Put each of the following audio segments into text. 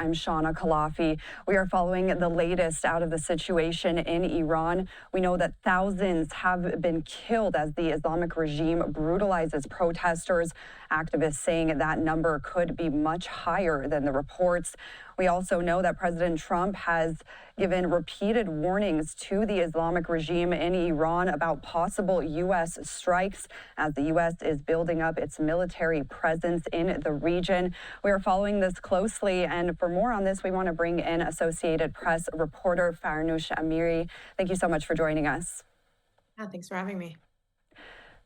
I'm Shawna Khalafi. We are following the latest out of the situation in Iran. We know that thousands have been killed as the Islamic regime brutalizes protesters. Activists saying that number could be much higher than the reports. We also know that President Trump has given repeated warnings to the Islamic regime in Iran about possible U.S. strikes as the U.S. is building up its military presence in the region. We are following this closely, and for more on this, we want to bring in Associated Press reporter Farnoush Amiri. Thank you so much for joining us. Yeah, thanks for having me.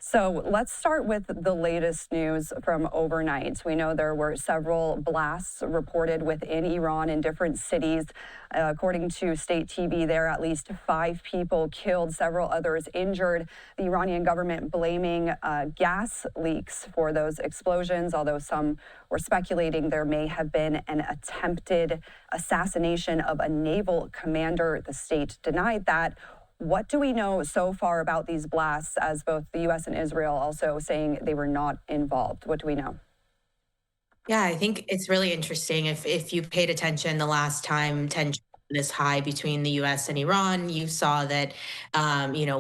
So let's start with the latest news from overnight. We know there were several blasts reported within Iran in different cities. According to state TV, there are at least 5 people killed, several others injured. The Iranian government blaming gas leaks for those explosions, although some were speculating there may have been an attempted assassination of a naval commander. The state denied that. What do we know so far about these blasts, as both the U.S. and Israel also saying they were not involved? What do we know? Yeah, I think it's really interesting. If you paid attention the last time tension this high between the U.S. and Iran, you saw that,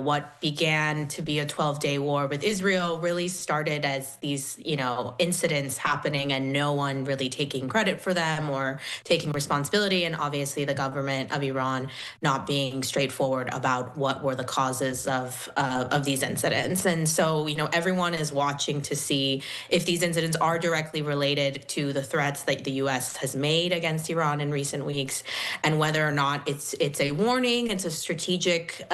what began to be a 12-day war with Israel really started as these, incidents happening and no one really taking credit for them or taking responsibility. And obviously the government of Iran not being straightforward about what were the causes of these incidents. And so, everyone is watching to see if these incidents are directly related to the threats that the U.S. has made against Iran in recent weeks, and whether or not it's a warning, it's a strategic,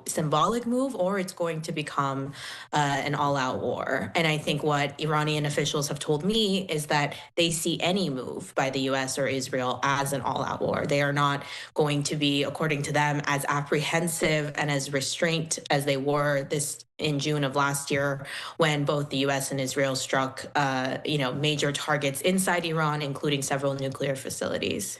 symbolic move, or it's going to become an all-out war. And I think what Iranian officials have told me is that they see any move by the U.S. or Israel as an all-out war. They are not going to be, according to them, as apprehensive and as restraint as they were in June of last year, when both the U.S. and Israel struck, major targets inside Iran, including several nuclear facilities.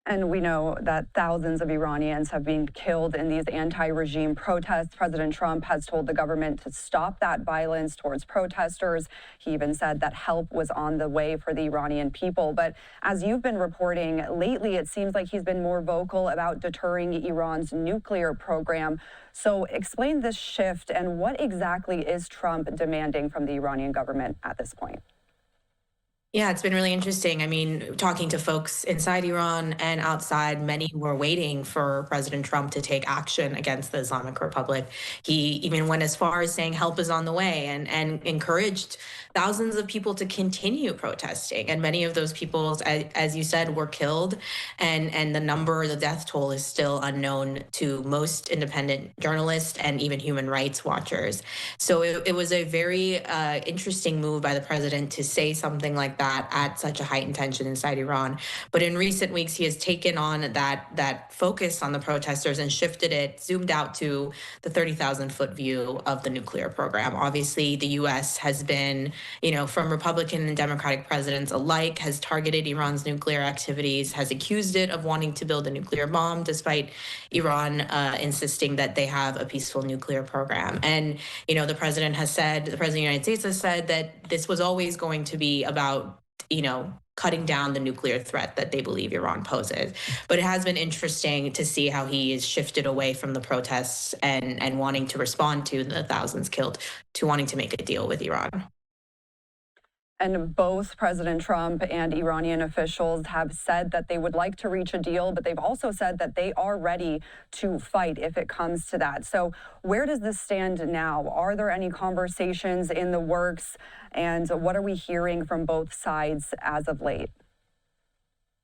And we know that thousands of Iranians have been killed in these anti-regime protests. President Trump has told the government to stop that violence towards protesters. He even said that help was on the way for the Iranian people. But as you've been reporting lately, it seems like he's been more vocal about deterring Iran's nuclear program. So explain this shift, and what exactly is Trump demanding from the Iranian government at this point? Yeah, it's been really interesting. I mean, talking to folks inside Iran and outside, many were waiting for President Trump to take action against the Islamic Republic. He even went as far as saying help is on the way, and encouraged thousands of people to continue protesting. And many of those people, as you said, were killed. And the death toll is still unknown to most independent journalists and even human rights watchers. So it was a very interesting move by the president to say something like that at such a heightened tension inside Iran. But in recent weeks, he has taken on that focus on the protesters and shifted it, zoomed out to the 30,000-foot view of the nuclear program. Obviously, the U.S. has been, from Republican and Democratic presidents alike, has targeted Iran's nuclear activities, has accused it of wanting to build a nuclear bomb, despite Iran insisting that they have a peaceful nuclear program. And, the president of the United States has said that this was always going to be about cutting down the nuclear threat that they believe Iran poses. But it has been interesting to see how he has shifted away from the protests and wanting to respond to the thousands killed to wanting to make a deal with Iran. And both President Trump and Iranian officials have said that they would like to reach a deal, but they've also said that they are ready to fight if it comes to that. So where does this stand now? Are there any conversations in the works? And what are we hearing from both sides as of late?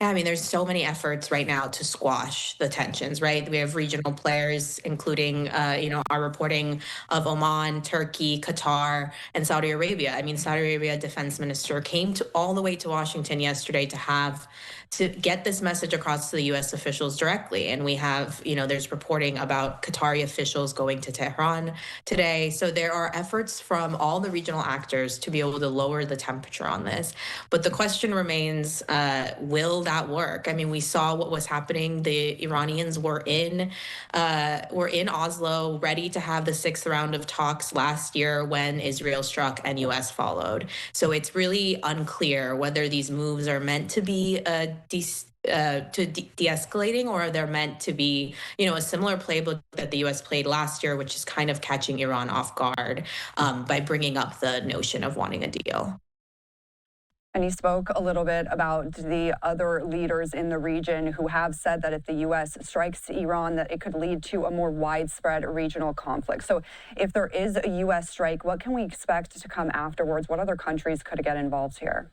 I mean, there's so many efforts right now to squash the tensions, right? We have regional players, including, our reporting of Oman, Turkey, Qatar, and Saudi Arabia. I mean, Saudi Arabia defense minister came all the way to Washington yesterday to get this message across to the U.S. officials directly. And we have, there's reporting about Qatari officials going to Tehran today. So there are efforts from all the regional actors to be able to lower the temperature on this. But the question remains, will that work. I mean, we saw what was happening. The Iranians were in Oslo, ready to have the sixth round of talks last year when Israel struck and U.S. followed. So it's really unclear whether these moves are meant to be de-escalating, or they're meant to be, a similar playbook that the U.S. played last year, which is kind of catching Iran off guard by bringing up the notion of wanting a deal. And he spoke a little bit about the other leaders in the region who have said that if the U.S. strikes Iran, that it could lead to a more widespread regional conflict. So if there is a U.S. strike, what can we expect to come afterwards? What other countries could get involved here?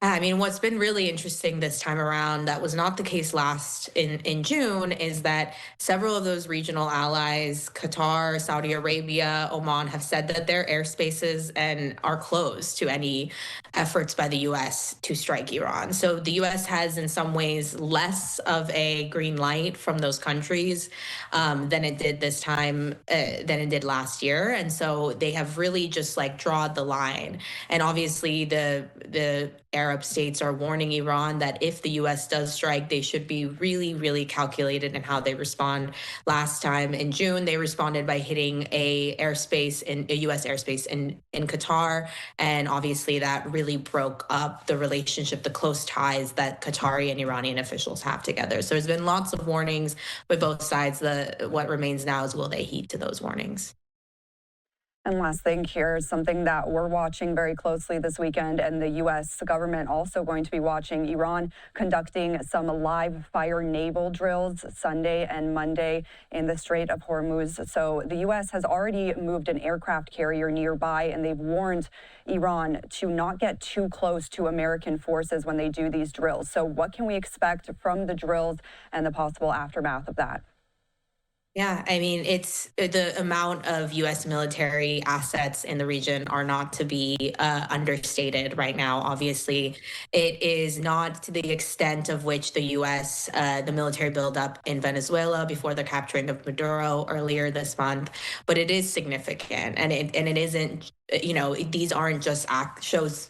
I mean, what's been really interesting this time around that was not the case last in June is that several of those regional allies, Qatar, Saudi Arabia, Oman, have said that their airspaces and are closed to any efforts by the U.S. to strike Iran. So the U.S. has in some ways less of a green light from those countries than it did this time, than it did last year. And so they have really just like drawn the line. And obviously the Arab states are warning Iran that if the U.S. does strike, they should be really, really calculated in how they respond. Last time in June, they responded by hitting a U.S. airspace in Qatar, and obviously that really broke up the relationship, the close ties that Qatari and Iranian officials have together. So there's been lots of warnings by both sides. What remains now is will they heed to those warnings? And last thing here, something that we're watching very closely this weekend, and the U.S. government also going to be watching, Iran conducting some live fire naval drills Sunday and Monday in the Strait of Hormuz. So the U.S. has already moved an aircraft carrier nearby, and they've warned Iran to not get too close to American forces when they do these drills. So what can we expect from the drills and the possible aftermath of that? Yeah, I mean, it's the amount of U.S. military assets in the region are not to be understated right now. Obviously, it is not to the extent of which the U.S. The military buildup in Venezuela before the capturing of Maduro earlier this month, but it is significant, and it isn't. These aren't just shows.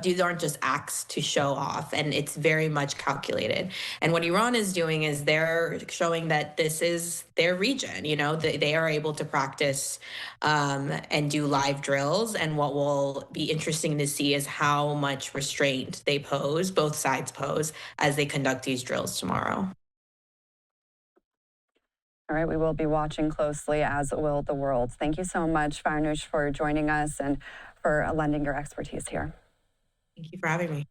These aren't just acts to show off, and it's very much calculated. And what Iran is doing is they're showing that this is their region. They are able to practice and do live drills. And what will be interesting to see is how much restraint both sides pose, as they conduct these drills tomorrow. All right, we will be watching closely, as will the world. Thank you so much, Farnoush, for joining us and for lending your expertise here. Thank you for having me.